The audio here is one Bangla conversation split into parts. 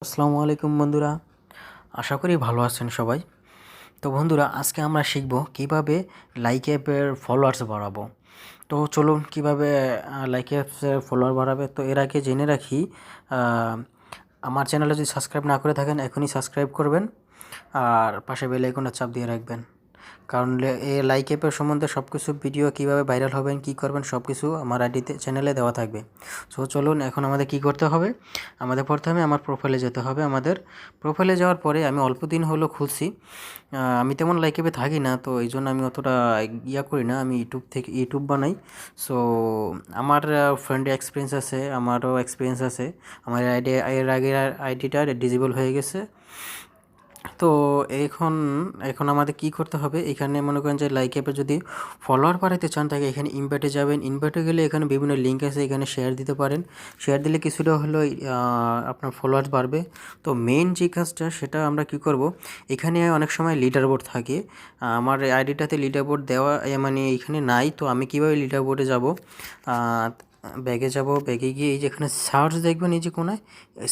আসসালামু আলাইকুম বন্ধুরা, আশা করি ভালো আছেন সবাই। তো বন্ধুরা, আজকে আমরা শিখব কিভাবে লাইক অ্যাপের ফলোয়ার্স বাড়াবো। তো চলুন কিভাবে লাইক অ্যাপসের ফলোয়ার বাড়াবে। তো এর আগে জেনে রাখি, আহ, আমার চ্যানেলে যদি সাবস্ক্রাইব না করে থাকেন এখনই সাবস্ক্রাইব করবেন আর পাশে বেল আইকনটা চাপ দিয়ে রাখবেন। কারণ এই লাইক অ্যাপের সম্বন্ধে সব কিছু ভিডিও কীভাবে ভাইরাল হবেন, কী করবেন, সব কিছু আমার চ্যানেলে দেওয়া থাকবে। সো চলুন, এখন আমাদের কি করতে হবে। আমাদের প্রথমে আমার প্রোফাইলে যেতে হবে। আমাদের প্রোফাইলে যাওয়ার পরে আমি অল্প দিন হলো খুলছি। আমি তেমন লাইক অ্যাপে থাকি না, তো এই জন্য আমি অতটা করি না। আমি ইউটিউব বানাই। সো আমার ফ্রেন্ডের এক্সপিরিয়েন্স আছে, আমারও এক্সপিরিয়েন্স আছে। আমার এর আগের আইডিটা ডিজেবল হয়ে গেছে। তো এখন এখন আমাদের কি করতে হবে, এখানে মনে করেন যে লাইক অ্যাপে যদি ফলোয়ার বাড়াইতে চান তাকে এখানে ইনভাইটে যাবেন। ইনভাইটে গেলে এখানে বিভিন্ন লিঙ্ক আছে, এখানে শেয়ার দিতে পারেন। শেয়ার দিলে কিছুটা হলো আপনার ফলোয়ার্স বাড়বে। তো মেইন যে কাজটা সেটা আমরা কি করব, এখানে অনেক সময় লিডার বোর্ড থাকে। আমার আইডিটাতে লিডার বোর্ড দেওয়া মানে এখানে নাই। তো আমি কীভাবে লিডার বোর্ডে যাব, ব্যাগে যাব। ব্যাগে গিয়ে এই যে এখানে সার্চ দেখবেন, এই যে কোনায়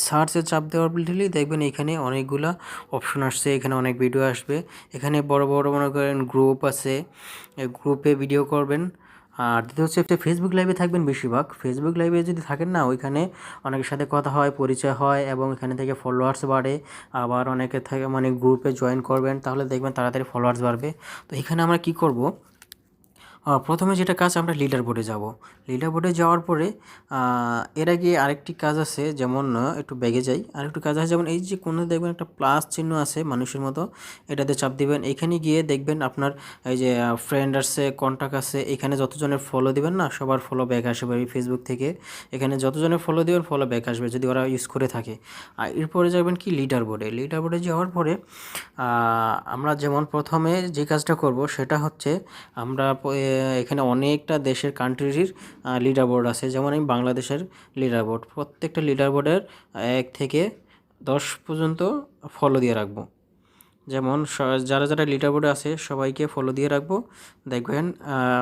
সার্চে চাপ দেওয়ার দিলেই দেখবেন এখানে অনেকগুলা অপশন আসছে, এখানে অনেক ভিডিও আসবে। এখানে বড় বড় মনে করেন গ্রুপ আছে, গ্রুপে ভিডিও করবেন। আর দ্বিতীয় হচ্ছে ফেসবুক লাইভে থাকবেন বেশিরভাগ। ফেসবুক লাইভে যদি থাকেন না, ওইখানে অনেকের সাথে কথা হয়, পরিচয় হয় এবং এখানে থেকে ফলোয়ার্স বাড়ে। আবার অনেকে থাকে মানে গ্রুপে জয়েন করবেন, তাহলে দেখবেন তাড়াতাড়ি ফলোয়ার্স বাড়বে। তো এখানে আমরা কি করব, প্রথমে যেটা কাজ, আমরা লিডার বোর্ডে যাব। লিডার বোর্ডে যাওয়ার পরে এর আগে আরেকটি কাজ আছে, যেমন একটু ব্যাগে যাই। আরেকটু কাজ আছে, যেমন এই যে কোনো দেখবেন একটা প্লাস চিহ্ন আছে মানুষের মতো, এটাতে চাপ দিবেন। এখানে গিয়ে দেখবেন আপনার এই যে ফ্রেন্ড আছে, কন্ট্যাক্ট আছে, এখানে যতজনের ফলো দিবেন না সবার ফলো ব্যাক আসবে এই ফেসবুক থেকে। এখানে যতজনের ফলো দিবেন ফলো ব্যাক আসবে যদি ওরা ইউজ করে থাকে। আর এরপরে যাবেন কি লিডার বোর্ডে। লিডার বোর্ডে যাওয়ার পরে আমরা যেমন প্রথমে যে কাজটা করব সেটা হচ্ছে, আমরা এখানে অনেকটা দেশের কান্ট্রির লিডার বোর্ড আছে। যেমন আমি বাংলাদেশের লিডার বোর্ড, প্রত্যেকটা লিডার বোর্ডের 1 থেকে 10 পর্যন্ত ফলো দিয়ে রাখবো। যেমন যারা যারা লিডার বোর্ডে আছে সবাইকে ফলো দিয়ে রাখবো। দেখবেন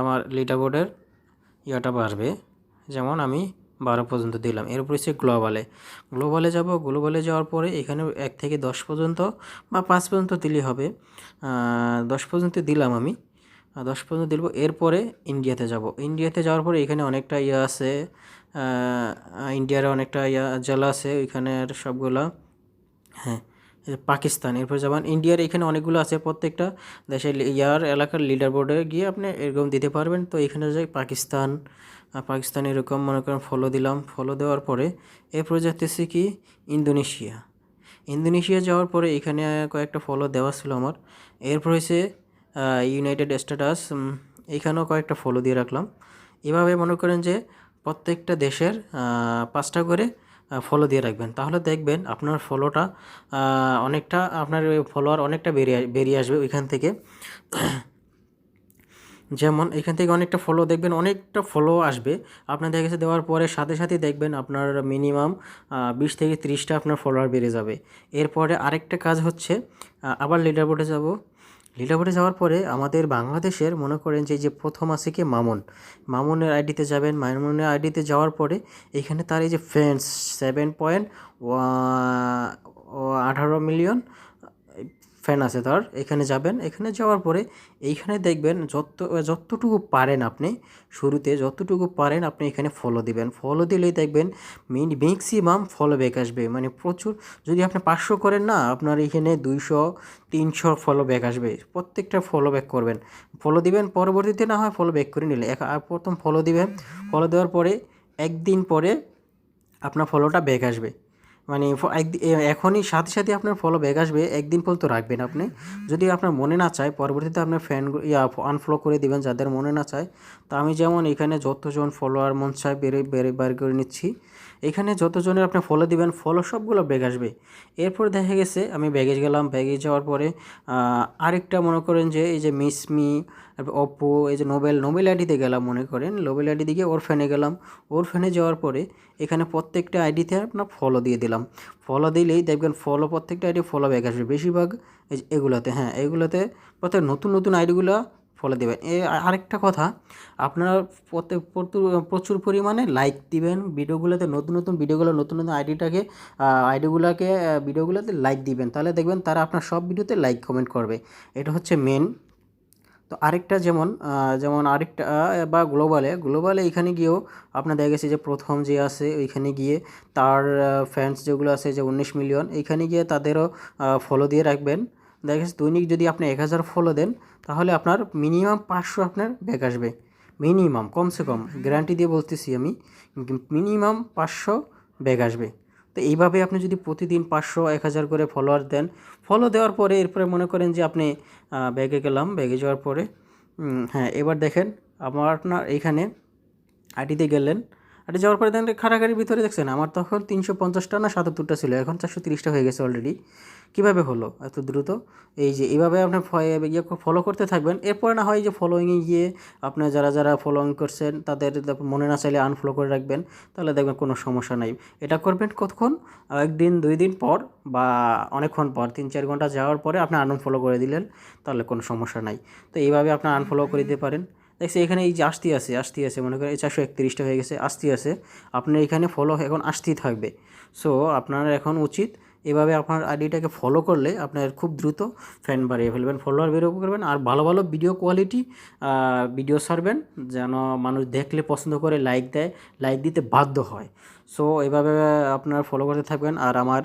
আমার লিডার বোর্ডের ইয়াটা বাড়বে। যেমন আমি 12 পর্যন্ত দিলাম। এরপর হচ্ছে গ্লোবালে যাব। গ্লোবালে যাওয়ার পরে এখানে 1 থেকে 10 পর্যন্ত বা 5 পর্যন্ত দিলেই হবে। 10 পর্যন্ত দিলাম আমি, 10 পর্যন্ত দিব। এরপরে ইন্ডিয়াতে যাব। ইন্ডিয়াতে যাওয়ার পরে এখানে অনেকটা ইয়া আছে, ইন্ডিয়ার অনেকটা জেলা আছে ওইখানের সবগুলা। হ্যাঁ, পাকিস্তান। এরপর যেমন ইন্ডিয়ার এখানে অনেকগুলো আছে, প্রত্যেকটা দেশের এলাকার লিডার বোর্ডে গিয়ে আপনি এরকম দিতে পারবেন। তো এখানে যাই পাকিস্তান, পাকিস্তান এরকম মনে করেন ফলো দিলাম। ফলো দেওয়ার পরে এরপর যাচ্তেছি কি ইন্দোনেশিয়া। ইন্দোনেশিয়া যাওয়ার পরে এখানে কয়েকটা ফলো দেওয়া ছিল আমার। এরপর হয়েছে ইউনাইটেড স্ট্যাটাস, এইখানেও কয়েকটা ফলো দিয়ে রাখলাম। এভাবে মনে করেন যে প্রত্যেকটা দেশের 5টা করে ফলো দিয়ে রাখবেন, তাহলে দেখবেন আপনার ফলোটা অনেকটা, আপনার ফলোয়ার অনেকটা বেরিয়ে আসবে ওইখান থেকে। যেমন এখান থেকে অনেকটা ফলো দেখবেন, অনেকটা ফলো আসবে আপনার দেখে দেওয়ার পরে সাথে সাথে দেখবেন আপনার মিনিমাম 20 থেকে 30টা আপনার ফলোয়ার বেড়ে যাবে। এরপরে আরেকটা কাজ হচ্ছে, আবার লিডার বোর্ডে যাব। লিডার বোর্ডে যাওয়ার পরে আমাদের বাংলাদেশের মনে করেন যে প্রথম আছে কি মামুনের আইডিতে যাবেন। মামুনের আইডিতে যাওয়ার পরে এখানে তার এই যে ফ্রেন্ডস 7.18 মিলিয়ন ফ্যান আছে তার। এখানে যাবেন। এখানে যাওয়ার পরে এইখানে দেখবেন যতটুকু পারেন আপনি, শুরুতে যতটুকু পারেন আপনি এখানে ফলো দিবেন। ফলো দিলেই দেখবেন ম্যাক্সিমাম ফলো ব্যাক আসবে, মানে প্রচুর। যদি আপনি 500 করেন না, আপনার এখানে 200-300 ফলো ব্যাক আসবে। প্রত্যেকটা ফলো ব্যাক করবেন, ফলো দিবেন। পরবর্তীতে না হয় ফলো ব্যাক করে নিলে প্রথম ফলো দিবেন। ফলো দেওয়ার পরে একদিন পরে আপনার ফলোটা ব্যাক আসবে। মানে এখনই সাথে সাথে আপনার ফলো ব্যাক আসবে। একদিন পর্যন্ত রাখবেন আপনি। যদি আপনার মনে না চায় পরবর্তীতে আপনার আনফলো করে দিবেন যাদের মনে না চায়। তো আমি যেমন এখানে যতজন ফলোয়ার মন চায় বের করে নিচ্ছি। এখানে যতজনের আপনি ফলো দিবেন ফলো সবগুলো ব্যাক আসবে। এরপর দেখা গেছে আমি ব্যাগে গেলাম। ব্যাগে যাওয়ার পরে আরেকটা মনে করেন যে এই যে মিসমি, অপো, এই যে নোবেল আইডিতে গেলাম। মনে করেন নোবেল আইডি দিকে ওর ফ্যানে গেলাম। ওর ফ্যানে যাওয়ার পরে এখানে প্রত্যেকটা আইডিতে আপনার ফলো দিয়ে দিলাম। ফলো দিলেই দেখবেন প্রত্যেকটা আইডি ফলো ব্যাক আসবে বেশিরভাগ এগুলোতে। হ্যাঁ, এগুলোতে প্রত্যেক নতুন নতুন আইডিগুলো ফলো দেবেন। আরেকটা কথা, আপনারা প্রচুর পরিমাণে লাইক দিবেন ভিডিওগুলোতে, নতুন নতুন ভিডিওগুলো, নতুন নতুন ভিডিওগুলোতে লাইক দিবেন, তাহলে দেখবেন তারা আপনার সব ভিডিওতে লাইক কমেন্ট করবে। এটা হচ্ছে মেন। তো আরেকটা যেমন আরেকটা বা গ্লোবালে এখানে গিয়েও আপনার দেখা গেছে যে প্রথম যে আছে ওইখানে গিয়ে তার ফ্যান্স যেগুলো আছে যে 19 মিলিয়ন, এইখানে গিয়ে তাদেরও ফলো দিয়ে রাখবেন। দেখা গেছে দৈনিক যদি আপনি 1000 ফলো দেন, তাহলে আপনার মিনিমাম 500 আপনার ব্যাক আসবে। মিনিমাম, কমসে কম গ্যারান্টি দিয়ে বলতেছি আমি, মিনিমাম 500 ব্যাক আসবে। তো এইভাবে আপনি যদি প্রতিদিন 500 1000 করে ফলোয়ার দেন, ফলো দেওয়ার পরে এরপরে মনে করেন যে আপনি ব্যাগে গেলাম, ব্যাগে যাওয়ার পরে হ্যাঁ, এবার দেখেন আপনার এইখানে আইডিতে গেলেন, আইডি যাওয়ার পরে দেখেন খাড়াখাড়ির ভিতরে দেখছেন আমার তখন 350টা না 77টা ছিল, এখন 430টা হয়ে গেছে অলরেডি। কীভাবে হলো এত দ্রুত? এই যে এইভাবে আপনার ফলো করতে থাকবেন। এরপরে না হয় যে ফলোয়িংয়ে গিয়ে আপনার যারা ফলোয়িং করছেন তাদের মনে না চাইলে আনফলো করে রাখবেন, তাহলে দেখবেন কোনো সমস্যা নাই। এটা করবেন কতক্ষণ? 1 দিন 2 দিন পর বা অনেকক্ষণ পর, 3-4 ঘন্টা যাওয়ার পরে আপনি আনফলো করে দিলেন, তাহলে কোনো সমস্যা নাই। তো এইভাবে আপনি আনফলো করে দিতে পারেন। দেখছি এখানে এই যে আসতে মনে করেন এই 431টা হয়ে গেছে, আসতে আপনার এখানে ফলো এখন আসতেই থাকবে। সো আপনার এখন উচিত এভাবে আপনার আইডিটাকে ফলো করলে আপনার খুব দ্রুত ফ্যান বাড়িয়ে ফেলবেন, ফলোয়ার বেরো করবেন, আর ভালো ভালো ভিডিও কোয়ালিটি ভিডিও ছাড়বেন, যেন মানুষ দেখলে পছন্দ করে লাইক দেয়, লাইক দিতে বাধ্য হয়। সো এভাবে আপনার ফলো করতে থাকবেন। আর আমার